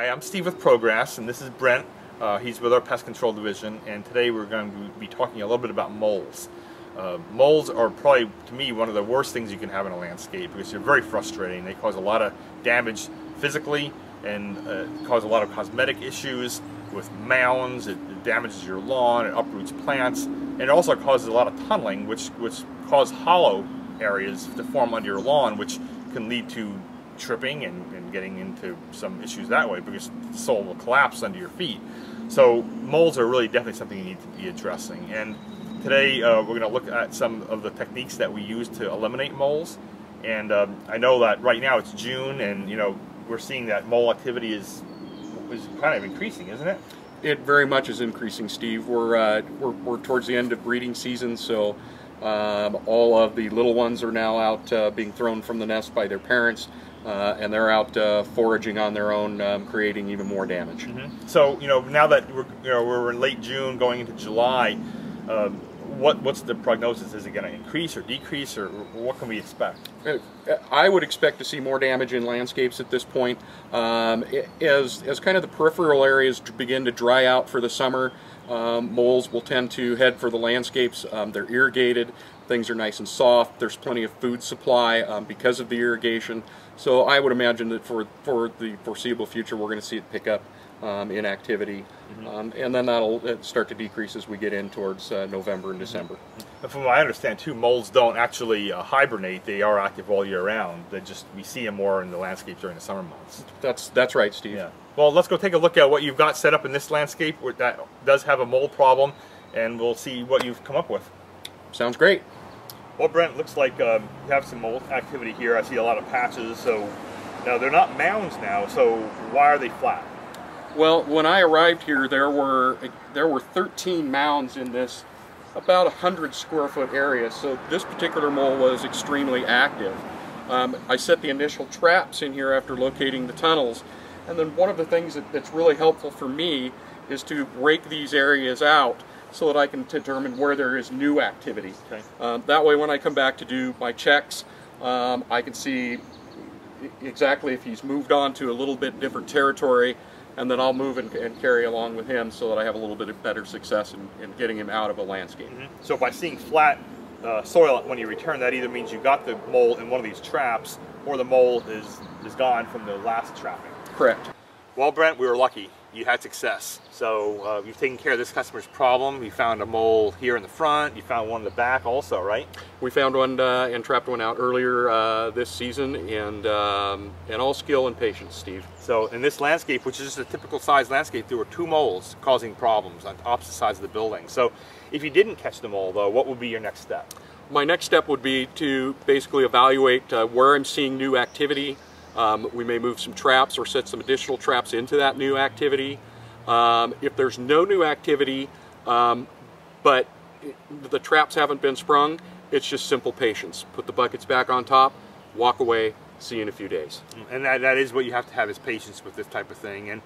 Hi, I'm Steve with ProGrass, and this is Brent. He's with our pest control division, and today we're going to be talking a little bit about moles. Moles are probably, to me, one of the worst things you can have in a landscape because they're very frustrating. They cause a lot of damage physically and cause a lot of cosmetic issues with mounds. It damages your lawn, it uproots plants, and it also causes a lot of tunneling, which cause hollow areas to form under your lawn, which can lead to tripping and getting into some issues that way because the soil will collapse under your feet. So moles are really definitely something you need to be addressing. And today we're going to look at some of the techniques that we use to eliminate moles. And I know that right now it's June, and we're seeing that mole activity is kind of increasing, isn't it? It very much is increasing, Steve. We're towards the end of breeding season, so all of the little ones are now out being thrown from the nest by their parents. And they're out foraging on their own, creating even more damage. Mm-hmm. So, now that we're in late June, going into July, what's the prognosis? Is it going to increase or decrease, or what can we expect? I would expect to see more damage in landscapes at this point. As kind of the peripheral areas begin to dry out for the summer, moles will tend to head for the landscapes. They're irrigated. Things are nice and soft. There's plenty of food supply because of the irrigation. So I would imagine that for the foreseeable future, we're going to see it pick up in activity. Mm-hmm. And then that'll start to decrease as we get in towards November and December. Mm-hmm. From what I understand, too, moles don't actually hibernate. They are active all year round. We see them more in the landscape during the summer months. That's right, Steve. Yeah. Well, let's go take a look at what you've got set up in this landscape that does have a mole problem, and we'll see what you've come up with. Sounds great. Well, Brent, looks like you have some mole activity here. I see a lot of patches. So now they're not mounds now. So why are they flat? Well, when I arrived here, there were 13 mounds in this about 100 square foot area. So this particular mole was extremely active. I set the initial traps in here after locating the tunnels, and then one of the things that's really helpful for me is to break these areas out so that I can determine where there is new activity. Okay. That way when I come back to do my checks, I can see exactly if he's moved on to a little bit different territory, and then I'll move and carry along with him so that I have a little bit of better success in getting him out of a landscape. Mm-hmm. So by seeing flat soil when you return, that either means you got the mole in one of these traps or the mole is gone from the last trapping. Correct. Well, Brent, we were lucky. You had success. So you've taken care of this customer's problem. You found a mole here in the front. You found one in the back also, right? We found one and trapped one out earlier this season, and all skill and patience, Steve. So in this landscape, which is just a typical size landscape, there were 2 moles causing problems on opposite sides of the building. So if you didn't catch the mole, though, what would be your next step? My next step would be to basically evaluate where I'm seeing new activity. We may move some traps or set some additional traps into that new activity. If there's no new activity, but the traps haven't been sprung, it's just simple patience. Put the buckets back on top, walk away, see you in a few days. And that is what you have to have, is patience with this type of thing. And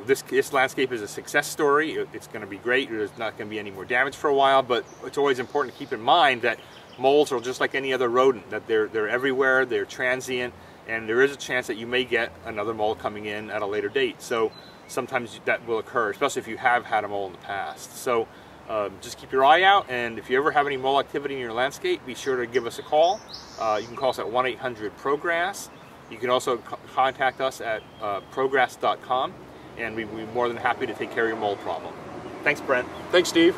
this landscape is a success story. It's going to be great. There's not going to be any more damage for a while, but it's always important to keep in mind that moles are just like any other rodent, that they're everywhere, they're transient, and there is a chance that you may get another mole coming in at a later date. So sometimes that will occur, especially if you have had a mole in the past. So just keep your eye out, and if you ever have any mole activity in your landscape, be sure to give us a call. You can call us at 1-800-ProGrass. You can also contact us at ProGrass.com, and we'd be more than happy to take care of your mole problem. Thanks, Brent. Thanks, Steve.